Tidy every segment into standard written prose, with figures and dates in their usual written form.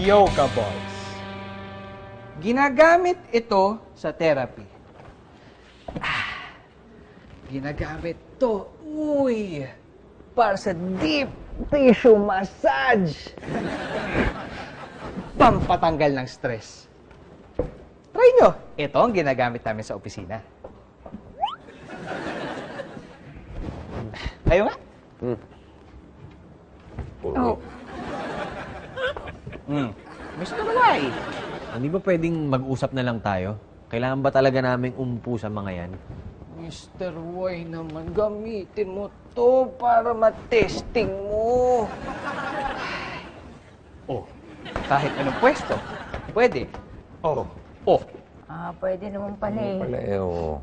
yoga balls. Ginagamit ito sa therapy. Ginagamit to, para sa deep tissue massage. Pampatanggal ng stress. Try nyo. Ito ang ginagamit namin sa opisina. Kayo nga? Oo. Mr. Why? Hindi ba pwedeng mag-usap na lang tayo? Kailangan ba talaga naming umupo sa mga yan? Mr. Y naman, gamitin mo to para matesting mo. Kahit anong pwesto, pwede. Pwede naman pala eh. Oo.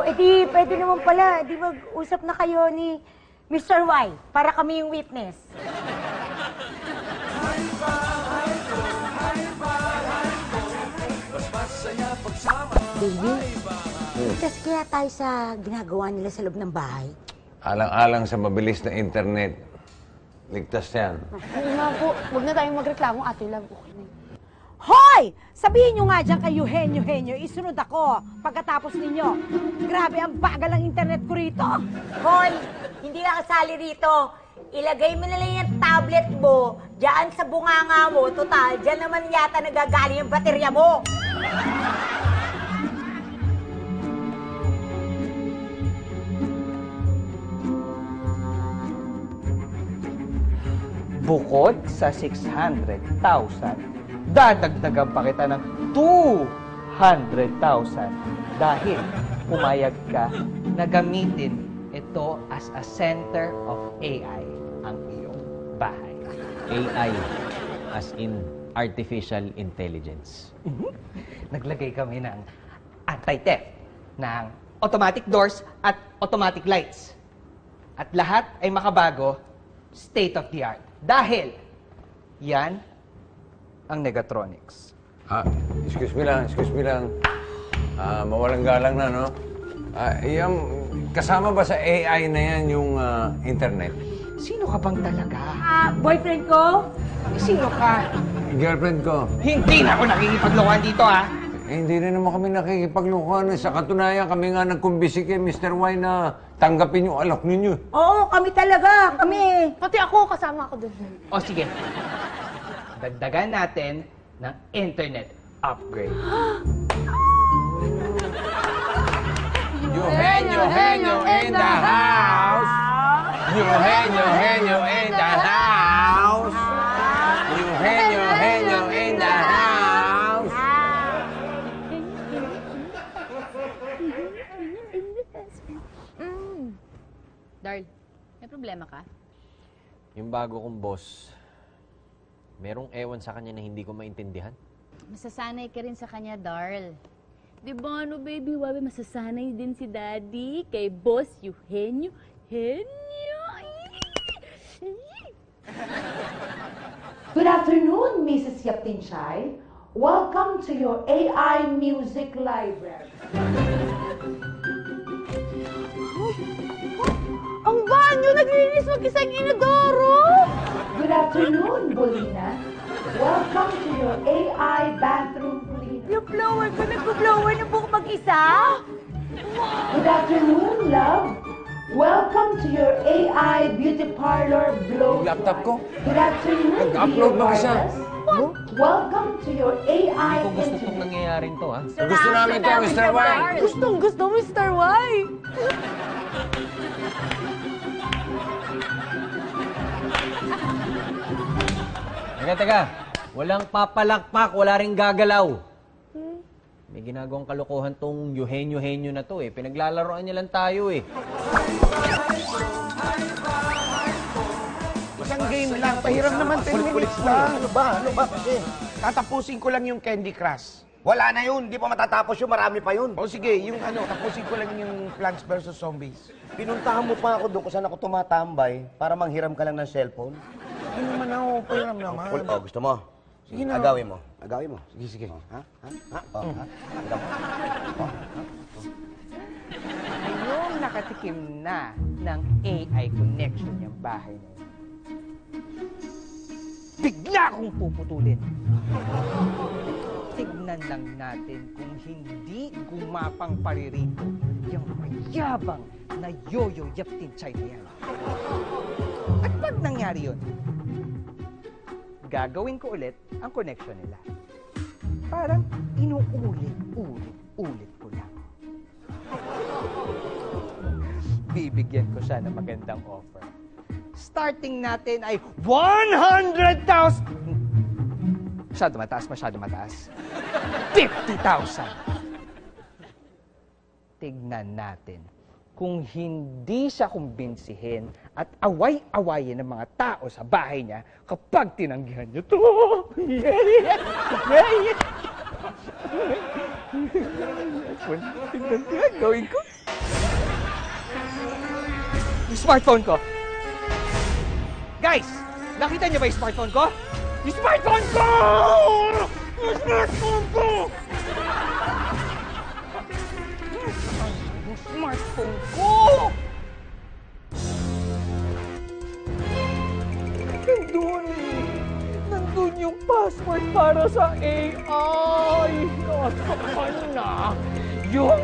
Edi pwede naman pala. Di mag-usap na kayo ni Mr. Y para kami yung witness. Baby, ligtas kaya tayo sa ginagawa nila sa loob ng bahay? Alang-alang sa mabilis na internet. Ligtas yan. Oo nga po. Huwag na tayong magreklamo, Ate Love. Okay na. Hoy! Sabihin nyo nga dyan kay Eugenio, isunod ako pagkatapos ninyo. Grabe, ang bagal ang internet ko rito. Hoy! Hindi ka kasali rito. Ilagay mo na lang yung tablet mo dyan sa bunganga mo. Total, dyan naman yata nagagaling yung baterya mo. Bukod sa 600,000, dadagdagan pa kita ng 200,000 dahil pumayag ka na gamitin ito as a center of AI ang iyong bahay. AI, as in Artificial Intelligence. Naglagay kami ng anti-theft, ng automatic doors at automatic lights. At lahat ay makabago, state-of-the-art. Dahil, yan ang Negatronics. Excuse me lang. Mawalang galang na, no? Kasama ba sa AI na yan yung internet? Sino ka bang talaga? Boyfriend ko? Sino ka? Girlfriend ko. Hindi na ako nakikipaglokohan dito, ha? Hindi rin naman kami nakikipaglukuhan. Sa katunayan, kami nga nagkumbisi kay Mr. Y na tanggapin yung alok ninyo. Oo, kami talaga. Kami. Pati ako, kasama ako dun. O sige, dagdagan natin ng internet upgrade. Eugenio in the house! Eugenio in the house! Eugenio in the house! Darl, may problema ka? Yung bago kong boss, merong ewan sa kanya na hindi ko maintindihan. Masasanay ka rin sa kanya, Darl. Di ba, no, baby? Wabi, masasanay din si Daddy kay Boss Eugenio. Good afternoon, Mrs. Yaptinchay. Welcome to your AI Music Library. Ang banyo! Naglilinis mag-isang inodoro! Good afternoon, Bolina. Welcome to your AI bathroom cleaner. Yung blower ko, nag-blower na buong mag-isa? Good afternoon, love. Welcome to your AI beauty parlor blow. Laptop ko? Good afternoon, Nag-upload dear mag-isa. wireless. Welcome to your AI Kung gusto engineer. itong nangyayaring to, ha? Gusto namin to, Mr. Y. Gustong-gusto, Mr. Y! Teka. Walang papalakpak, wala ring gagalaw. May ginagawang kalokohan tong Eugenio na to eh. Pinaglalaroan niya lang tayo eh. Isang game lang. Pahiram naman 10 minutes lang. Ano ba kasi? Tatapusin ko lang yung Candy Crush. Wala na yun. Di pa matatapos yun. Marami pa yun. O sige, yung tapusin ko lang yung Plants vs. Zombies. Pinuntahan mo pa ako doon kung saan ako tumatambay para manghiram ka lang ng cellphone. Hindi naman ako, pahiram naman. Oh, gusto mo? Sige na. Agawin mo. Agawin mo. Sige. Ha? Agawin mo. Ngayong nakatikim na ng AI connection yung bahay na yun. bigla kong puputulin. Tignan lang natin kung hindi gumapang paririto yung mayabang na Yoyo Yaptin Chai na yan. At pag nangyari yun, gagawin ko ulit ang connection nila. Parang inuulit ko lang. Bibigyan ko siya ng magandang offer. Starting natin ay 100,000! Masyado mataas. 50,000! Tignan natin kung hindi siya kumbinsihin at away-awayin ng mga tao sa bahay niya kapag tinanggihan niyo to. Tignan ko, gawin ko. Yung smartphone ko. Guys, nakita niyo ba yung smartphone ko? Yung smartphone ko! Yung smartphone ko! Yung smartphone ko! Nandun yung password para sa AI! Nasaan na yung